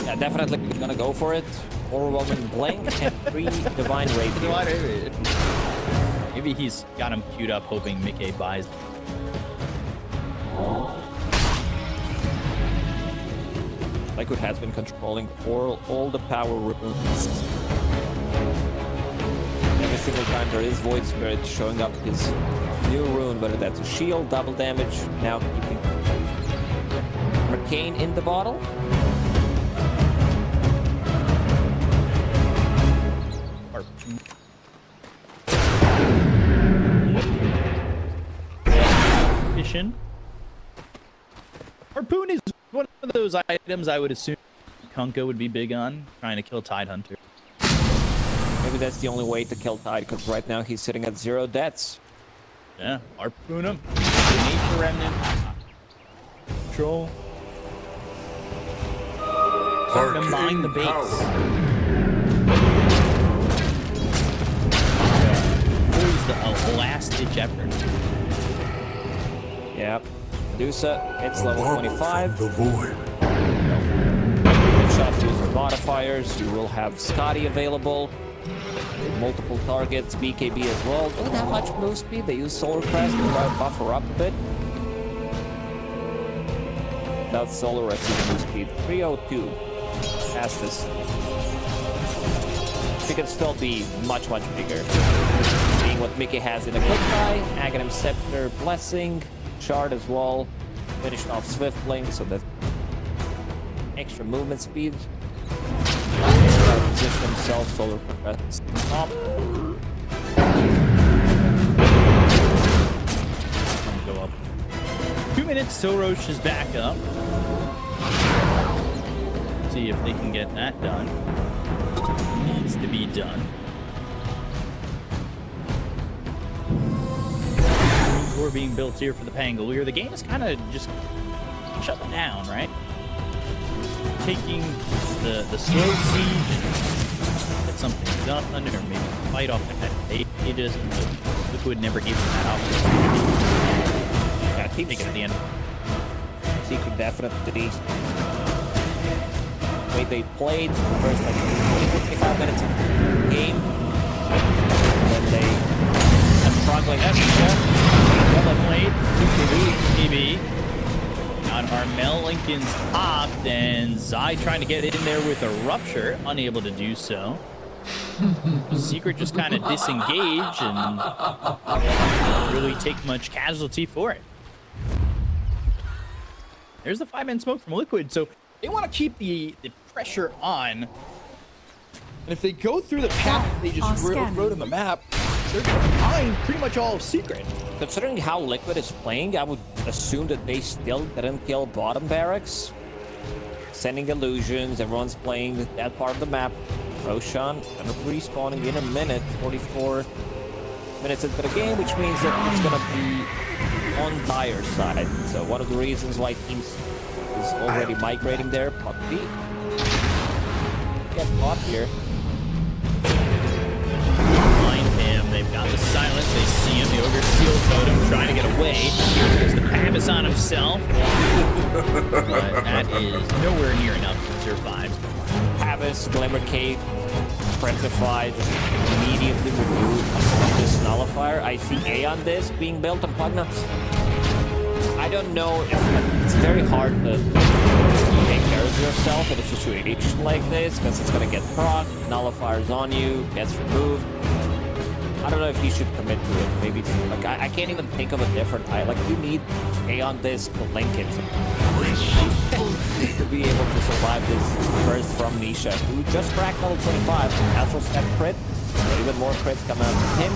Yeah, definitely gonna go for it. Overwhelming Blink and 3 Divine Rapier. Maybe he's got him queued up hoping Mickey buys. Liquid has been controlling all the power runes. Every single time there is Void Spirit showing up his new rune, whether that's a shield, double damage, now keeping Arcane in the bottle. Mission. Harpoon is one of those items I would assume Kunkka would be big on, trying to kill Tidehunter. Maybe that's the only way to kill Tide, because right now he's sitting at 0 deaths. Yeah, Harpoon him. Nature Remnant. Control. Starting to mine the base. Always the last-ditch effort. Yep. Medusa, it's level 25. The void. Shot uses modifiers. You will have Scotty available. Multiple targets, BKB as well. Don't have much move speed. They use Solar Crest to try to buffer up a bit. Without Solar Crest move speed. 302. Fastest. She can still be much, much bigger. Seeing what Mickey has in a quick eye. Aghanim Scepter, Blessing. Shard as well. Finished off Swift Link, so that extra movement speed. Position himself, Solar Crest top. Go up. 2 minutes, Soros is back up. See if they can get that done. Needs to be done. We're being built here for the Pangoleir. The game is kind of just shut down, right? Taking the slow siege and get something done, or maybe fight off the ages. Liquid never gave them that opportunity. Yeah, keep making it at the end. Secret definitely. The way they played the first like 25 minutes of the game, and then they have struggling. That's well played. TB. On Armel Lincoln's top, then Zai trying to get in there with a rupture, unable to do so. Secret just kind of disengage and don't really take much casualty for it. There's the 5-man smoke from Liquid, so they want to keep the pressure on. And if they go through the path they just wrote on the map, they're going to find pretty much all of Secret. Considering how Liquid is playing, I would assume that they still didn't kill bottom barracks. Sending illusions, everyone's playing that part of the map. Roshan kind of respawning in a minute, 44 minutes into the game, which means that it's going to be on Dire's side. So one of the reasons why teams is already migrating there, Puppy. Get caught here. They've got the silence. They see him. The Ogre Seal Totem trying to get away. Here goes the Pavis on himself. But that is nowhere near enough to survive. Pavis, Glimmer Cape, Prentify, just immediately remove this nullifier. I see A on this being built on Pugna. I don't know if it's very hard to take care of yourself in a situation like this because it's going to get proc, nullifiers on you, gets removed. I don't know if you should commit to it. Maybe it's, like I can't even think of a different eye. Like you need A on this to link it to be able to survive this burst from Nisha, who just cracked level 25. Natural step crit, even more crits come out of him.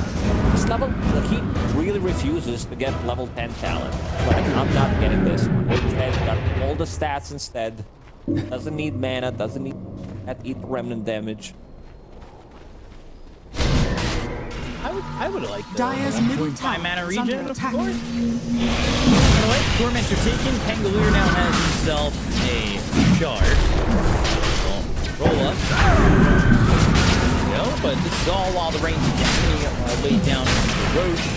This level, like he really refuses to get level 10 talent. Like I'm not getting this. Instead, got all the stats instead. Doesn't need mana. Doesn't need that eat remnant damage. I would like Dire's middle tower mana is under region, of attack. course. Alright, Tormentor taken. Pangoleir now has himself a shard. Roll up. No, but this is all while the Reigns of Destiny laid down on the Roche.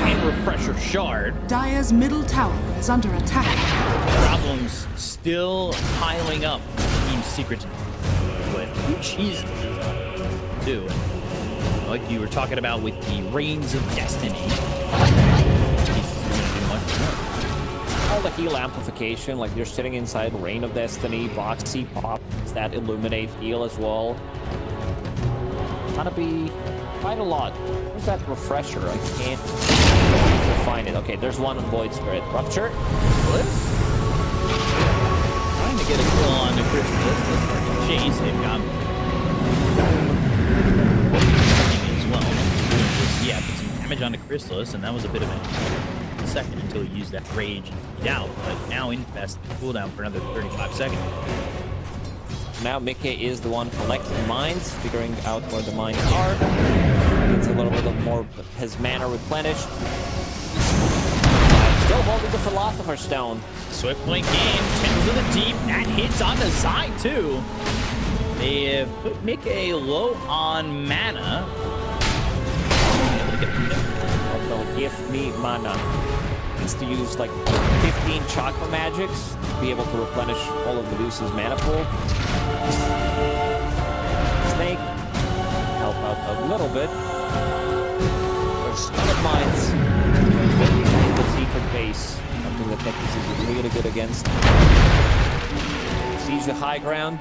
And refresher shard. Dire's middle tower is under attack. Problems still piling up. Team Secret with Techies too. Like you were talking about with the Reigns of Destiny. All the heal amplification, like you're sitting inside Reign of Destiny, Boxy pops that illuminate heal as well. Gonna be quite a lot. Where's that refresher? I can't find it. Okay, there's one on Void Spirit. Rupture. Trying to get a kill on the Christmas. Chase, they've got as well. Yeah, put some damage onto Chrysalis, and that was a bit of a second until he used that rage down. But now Infest cooldown for another 35 seconds. Now Mickey is the one collecting mines, figuring out where the mines are. It's a little bit of more his mana replenished. Still holding the Philosopher's Stone. Swift Blink game, 10 to the deep. That hits on the side too. They have put Mickey low on mana. Also, give me mana. Needs to use like 15 chakra magics to be able to replenish all of Medusa's mana pool. Snake, help out a little bit. There's ton of mines in the secret base. Something that Techies is really good against. Siege the high ground.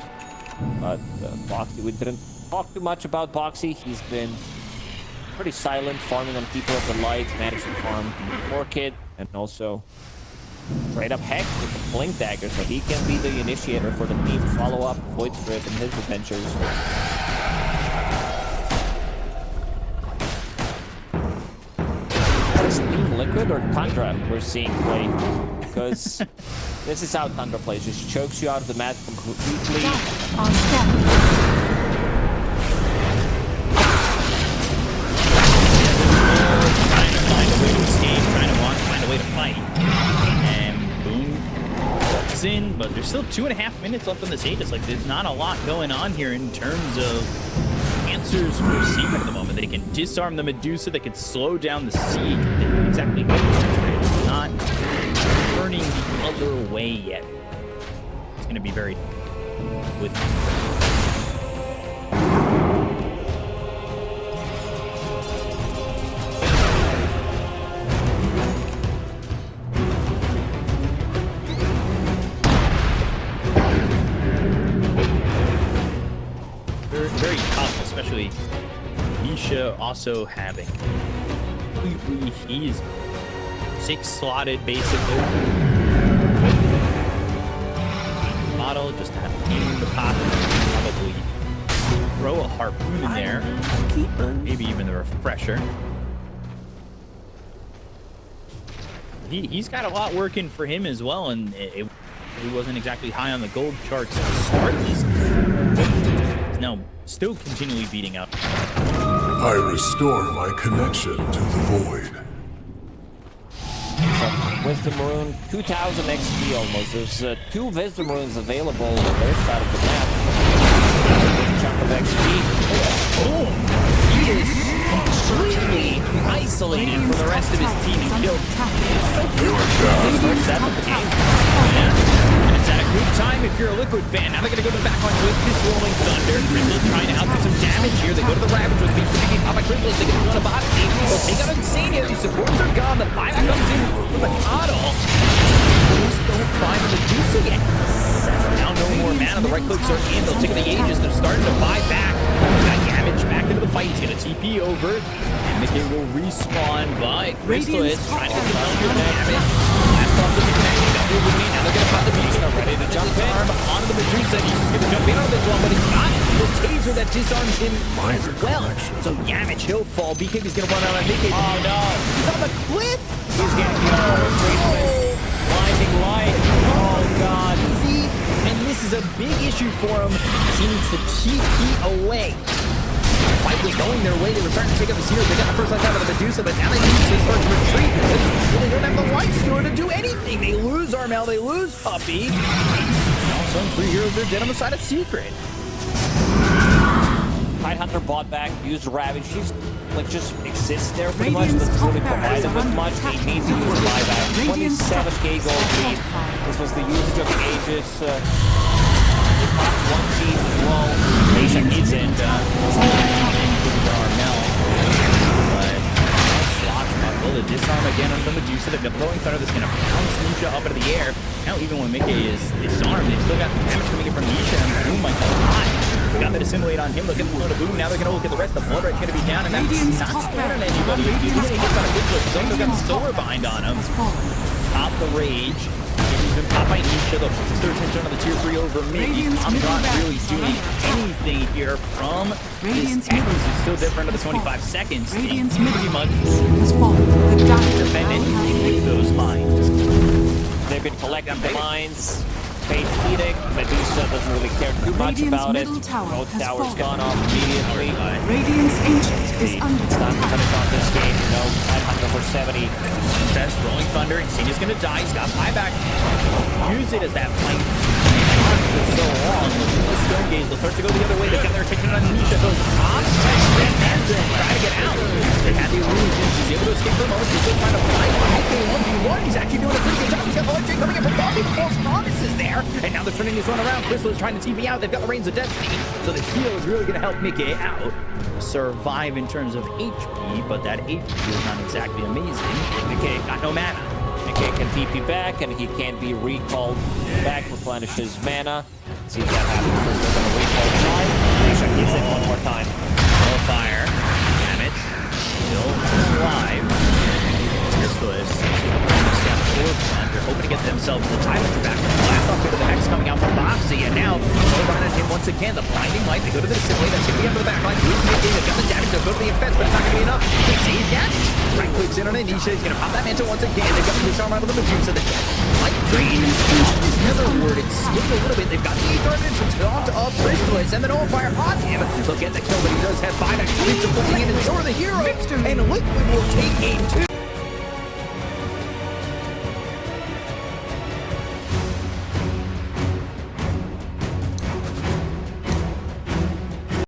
But Boxy, we didn't talk too much about Boxy. He's been pretty silent, farming on Keeper of the Light, managed to farm Orchid, and also straight up Hex with the Blink Dagger, so he can be the initiator for the team to follow up Void Spirit in his adventures. Is this Team Liquid or Tundra we're seeing play? Because This is how Thunder plays. Just chokes you out of the match completely. On step. Trying to find a way to escape, trying to find a way to fight. And boom, walks in, but there's still 2.5 minutes left on this Aegis. Like, there's not a lot going on here in terms of answers for Secret at the moment. That he can disarm the Medusa, that can slow down the siege. They don't exactly know it's not turning the other way yet. It's going to be very with. Very tough, especially Nisha also having. He's 6 slotted basically. Model just have to aim the pop, probably throw a harpoon in there, maybe even the refresher. He's got a lot working for him as well, and he wasn't exactly high on the gold charts at the start of this. Now, still continually beating up. I restore my connection to the void. Wisdom Rune, 2000 XP almost. There's 2 Wisdom Runes available on their side of the map. Big chunk of XP. Oh, he is completely isolated from the rest of his team and killed. Starts out the game. Yeah. It's at a good time if you're a Liquid fan. Now they're going to go back on with this Rolling Thunder. Crystal's trying to output some damage here. They go to the Ravage with being picking up by Crystals. They get on a bot team. They'll take out Insania. These supports are gone. The buyback comes in with a Coddle. Just don't find the Medusa yet. Now no more mana. The right clicks are in. They'll take the Aegis. They're starting to buy back. Got damage back into the fight. He's going to TP over. And Mickey will respawn, but Crystal is trying to get the damage. Last off the connection. Now they're going to pop the Medusa. Ready to jump in. Onto the Medusa. He's going to jump in on this one, but it's not the taser that disarms him as well. So Yamich, he'll fall. BKB's going to run out on Mickey. Oh no. He's on the cliff. He's getting blinding light. Oh god. See? And this is a big issue for him as he needs to TP away. The fight was going their way. They were starting to take up the Seer. They got the first life out of the Medusa, but now they need to start to retreat. They don't have the light store to do anything. They lose Armel. They lose Puppy. Also, 3 heroes are dead on the side of Secret. Tidehunter bought back, used Ravage. She's like just exists there pretty much. Doesn't really provide them with much. He needs to use buyback. 27k gold lead. This was the usage of Aegis. One team as well. Nisha needs it. Armel. But the disarm again on the Medusa. They've got Rolling Thunder that's going to bounce Nisha up into the air. Now even when Mickey is disarmed, they've still got damage coming in from Nisha, and Boom might come high. They got that assimilate on him. Look at the Boom. Now they're going to look at the rest. The blood rate's going to be down, and that's not sparing anybody. He's going to hit on a good flip. He's also got the Solar Bind on him. Pop the Rage. He's been popped by Nisha. They'll focus their attention on the tier 3 over Mickey. I'm not really doing anything here from this X. It's still different to the 25 seconds. Radiant's pretty much defending with those mines. They've been collecting the mines. Fate's Edict. Medusa doesn't really care too much about it. Both towers gone off immediately. Radiant's Ancient is under It's time to finish off this game. No, 500 for 70. Best Rolling Thunder. Insania's gonna die. He's got buyback. Use it as that flank. For so long. The Stone Gaze will start to go the other way. They got their attention on Nisha. Goes on. And then try to get out. They had the illusions. He's able to escape for a moment. He's still trying to fight. 1v1. He's actually doing a pretty good job. He's got the Electric coming in from Bobby. False promises there. And now they're turning this one around. Crystal is trying to TP out. They've got the Reigns of Destiny. So the heal is really going to help Mickey out. Survive in terms of HP, but that HP is not exactly amazing. Mickey got no mana. Mickey can TP back, and he can be recalled back, replenish his mana. Let's see if that happens. First, they're going to recall time. Nisha gets it one more time. No fire. Damn it. Still alive. Crystal is step forward. They're hoping to get themselves the Tidehunter back. Blast off into the Hex coming out from Boxy, and now Solar Bind him once again. The blinding light. They go to the display. That's going to be under the back line. They've got the damage to go to the offense, but it's not going to be enough to save yet. Right clicks in on it. Nisha is going to pop that mantle once again. They've got the disarm out of the Medusa. The light drain is another word. It's split a little bit. They've got the garbage to taunt up Crystallis, and then all fire on him. He'll get the kill, but he does have 5 activates of looking in, and so are the heroes. And Liquid will take a 2.